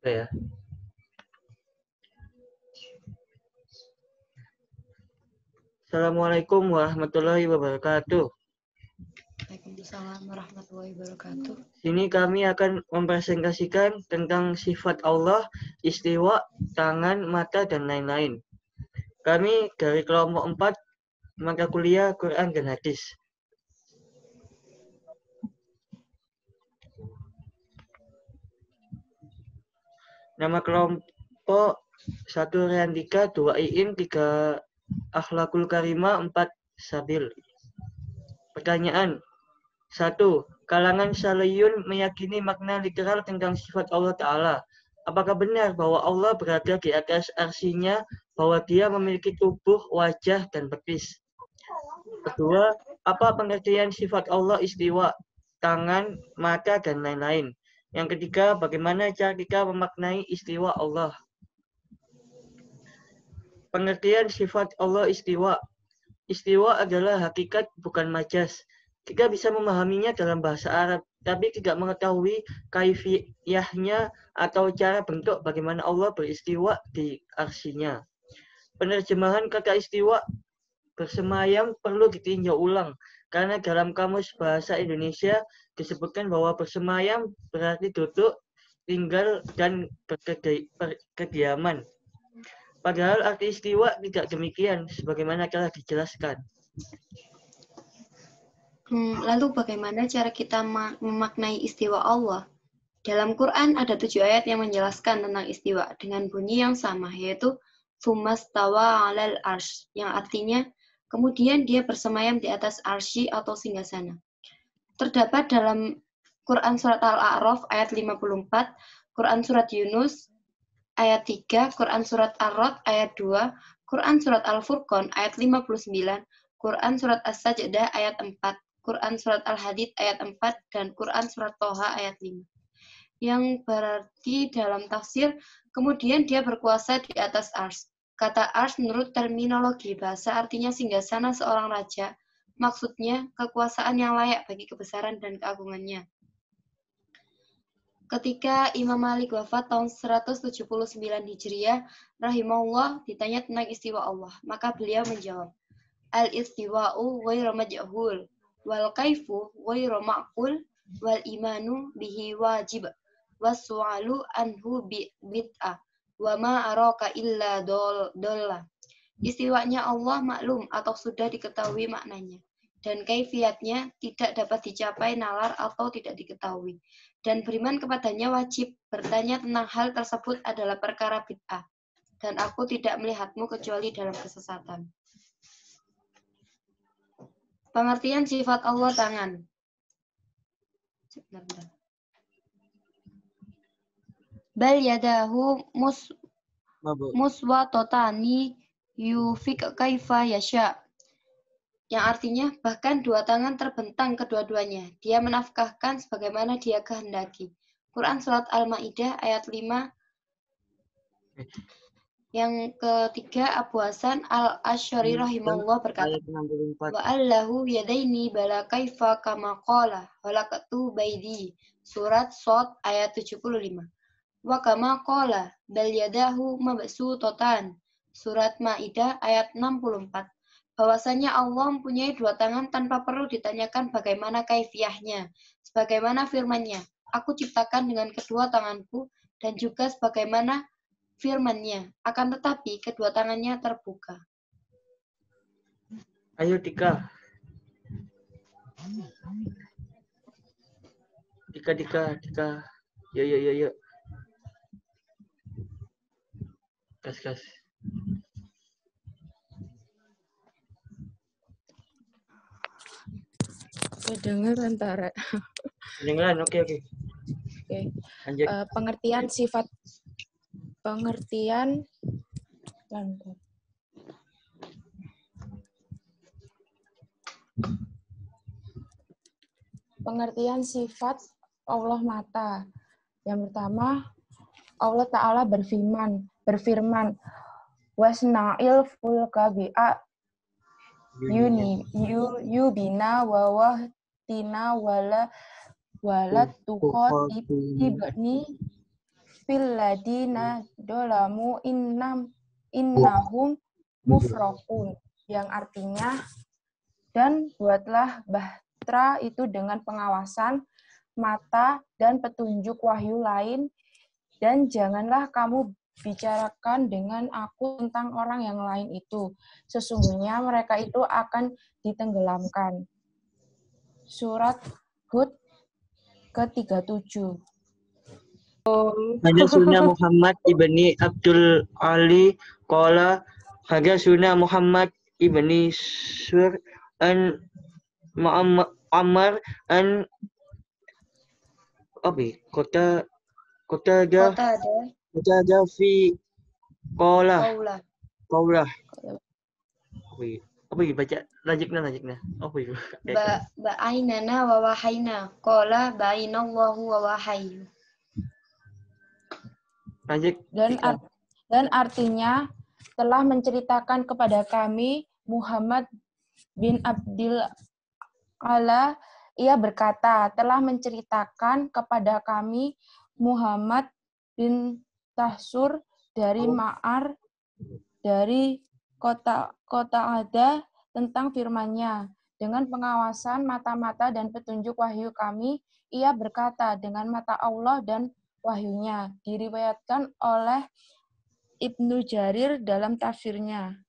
Ya. Assalamualaikum warahmatullahi wabarakatuh. Waalaikumsalam warahmatullahi wabarakatuh. Sini kami akan mempresentasikan tentang sifat Allah, istiwa, tangan, mata, dan lain-lain. Kami dari kelompok 4 mata kuliah Quran dan Hadis. Nama kelompok 1 Riantika, 2 Iin, 3 Akhlakul Karimah, 4 Sabil. Pertanyaan 1. Kalangan Saliyun meyakini makna literal tentang sifat Allah Ta'ala. Apakah benar bahwa Allah berada di atas arsinya, bahwa dia memiliki tubuh, wajah, dan betis? Kedua, apa pengertian sifat Allah istiwa, tangan, mata, dan lain-lain? Yang ketiga, bagaimana cara kita memaknai istiwa Allah? Pengertian sifat Allah istiwa. Istiwa adalah hakikat, bukan majas. Kita bisa memahaminya dalam bahasa Arab, tapi tidak mengetahui kaifiyahnya atau cara bentuk bagaimana Allah beristiwa di arsinya. Penerjemahan kata istiwa bersemayam perlu ditinjau ulang, karena dalam kamus bahasa Indonesia disebutkan bahwa bersemayam berarti duduk, tinggal, dan berkediaman. Padahal arti istiwa tidak demikian, sebagaimana telah dijelaskan. Lalu bagaimana cara kita memaknai istiwa Allah? Dalam Quran ada 7 ayat yang menjelaskan tentang istiwa dengan bunyi yang sama, yaitu Tsumastawa 'alal arsy, yang artinya kemudian dia bersemayam di atas arsy atau singgasana. Terdapat dalam Quran surat Al-A'raf ayat 54, Quran surat Yunus ayat 3, Quran surat Ar-Ra'd ayat 2, Quran surat Al-Furqan ayat 59, Quran surat As-Sajdah ayat 4, Quran surat Al-Hadid ayat 4, dan Quran surat Toha ayat 5. Yang berarti dalam tafsir, kemudian dia berkuasa di atas ars. Kata ars menurut terminologi bahasa artinya singgasana seorang raja, maksudnya kekuasaan yang layak bagi kebesaran dan keagungannya. Ketika Imam Malik wafat tahun 179 Hijriah, rahimahullah, ditanya tentang istiwa Allah, maka beliau menjawab, al-istiwa'u ghairu majhul, wal kaifu ghairu ma'qul, wal imanu bihi wajib, was-su'alu anhu bid'ah, wa ma araka illa dolla. Istiwanya Allah maklum atau sudah diketahui maknanya, dan kaifiatnya tidak dapat dicapai nalar atau tidak diketahui. Dan beriman kepadanya wajib. Bertanya tentang hal tersebut adalah perkara bid'ah, dan aku tidak melihatmu kecuali dalam kesesatan. Pengertian sifat Allah tangan. Bal yadahu muswatotani yufik kaifa yasha. Yang artinya bahkan dua tangan terbentang kedua-duanya. Dia menafkahkan sebagaimana dia kehendaki. Quran surat Al-Maidah ayat 5. Yang ketiga, Abu Hasan Al-Asy'ari rahimahullah berkata, wa allahu yadaini bala kaifa kama qala walaqatu baidi. Surat Shad ayat 75. Wa kama qala bal yadahu mabsuutatan. Surat Maidah ayat 64. Bahwasanya Allah mempunyai dua tangan tanpa perlu ditanyakan bagaimana kaifiyahnya. Sebagaimana firman-Nya, aku ciptakan dengan kedua tanganku, dan juga sebagaimana firman-Nya, akan tetapi kedua tangannya terbuka. Ayo Dika. Dika. Yuk. Gas. Kedengeran Tara. Kedengeran, oke. Lanjut. Pengertian sifat Allah mata. Yang pertama, Allah Ta'ala berfirman, wasna'il fulka bi'a yubina wawahtina wala tukhotibni fil ladina dolamu innahum mufrokun, yang artinya, dan buatlah bahtera itu dengan pengawasan mata dan petunjuk wahyu lain, dan janganlah kamu bicarakan dengan aku tentang orang yang lain itu. Sesungguhnya mereka itu akan ditenggelamkan. Surat Hud ke-37. Hadatsuna Muhammad ibni Abdul Ali qala hadatsuna Muhammad ibni Sur an Mu'ammar an kota ada fi qala Kaulah. baca lajikna Ba'ainana wa wahayna. Qala ba'inallahu wa wahayyu. lanjut Dan artinya telah menceritakan kepada kami Muhammad bin Abdul Ala, ia berkata, telah menceritakan kepada kami Muhammad bin Tahsur dari Ma'ar dari kota Ada tentang firman-Nya. Dengan pengawasan mata-mata dan petunjuk wahyu kami, ia berkata dengan mata Allah dan wahyunya. Diriwayatkan oleh Ibnu Jarir dalam tafsirnya.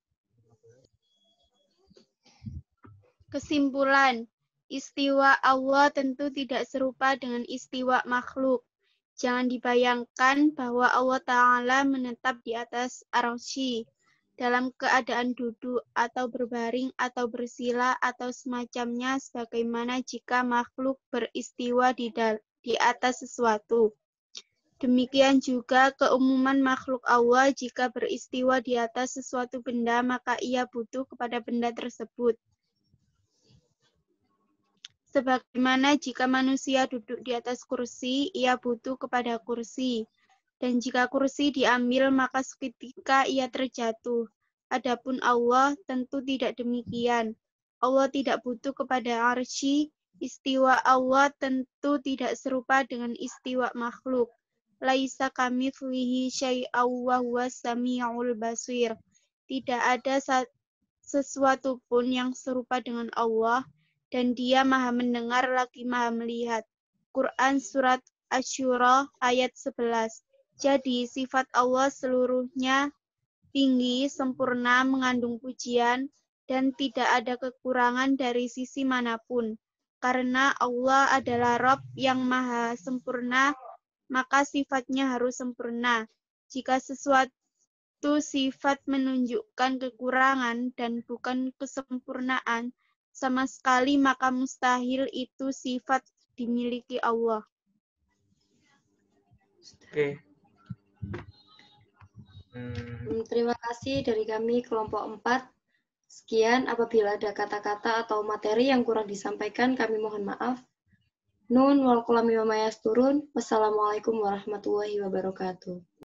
Kesimpulan, istiwa Allah tentu tidak serupa dengan istiwa makhluk. Jangan dibayangkan bahwa Allah Ta'ala menetap di atas arsy dalam keadaan duduk atau berbaring atau bersila atau semacamnya sebagaimana jika makhluk beristiwa di atas sesuatu. Demikian juga keumuman makhluk Allah, jika beristiwa di atas sesuatu benda maka ia butuh kepada benda tersebut. Sebagaimana jika manusia duduk di atas kursi, ia butuh kepada kursi. Dan jika kursi diambil, maka seketika ia terjatuh. Adapun Allah tentu tidak demikian. Allah tidak butuh kepada arsy. Istiwa Allah tentu tidak serupa dengan istiwa makhluk. Laisa kamitslihi syai'aw wa huwas samiul basir. Tidak ada sesuatu pun yang serupa dengan Allah, dan Dia Maha mendengar lagi Maha melihat. Quran Surat Asy-Syura ayat 11. Jadi sifat Allah seluruhnya tinggi, sempurna, mengandung pujian, dan tidak ada kekurangan dari sisi manapun. Karena Allah adalah Rabb yang Maha sempurna, maka sifatnya harus sempurna. Jika sesuatu sifat menunjukkan kekurangan dan bukan kesempurnaan sama sekali, maka mustahil itu sifat dimiliki Allah. Oke. Terima kasih dari kami kelompok 4. Sekian, apabila ada kata-kata atau materi yang kurang disampaikan, kami mohon maaf. Nun wal qalami wa ma yasturun. Wassalamualaikum warahmatullahi wabarakatuh.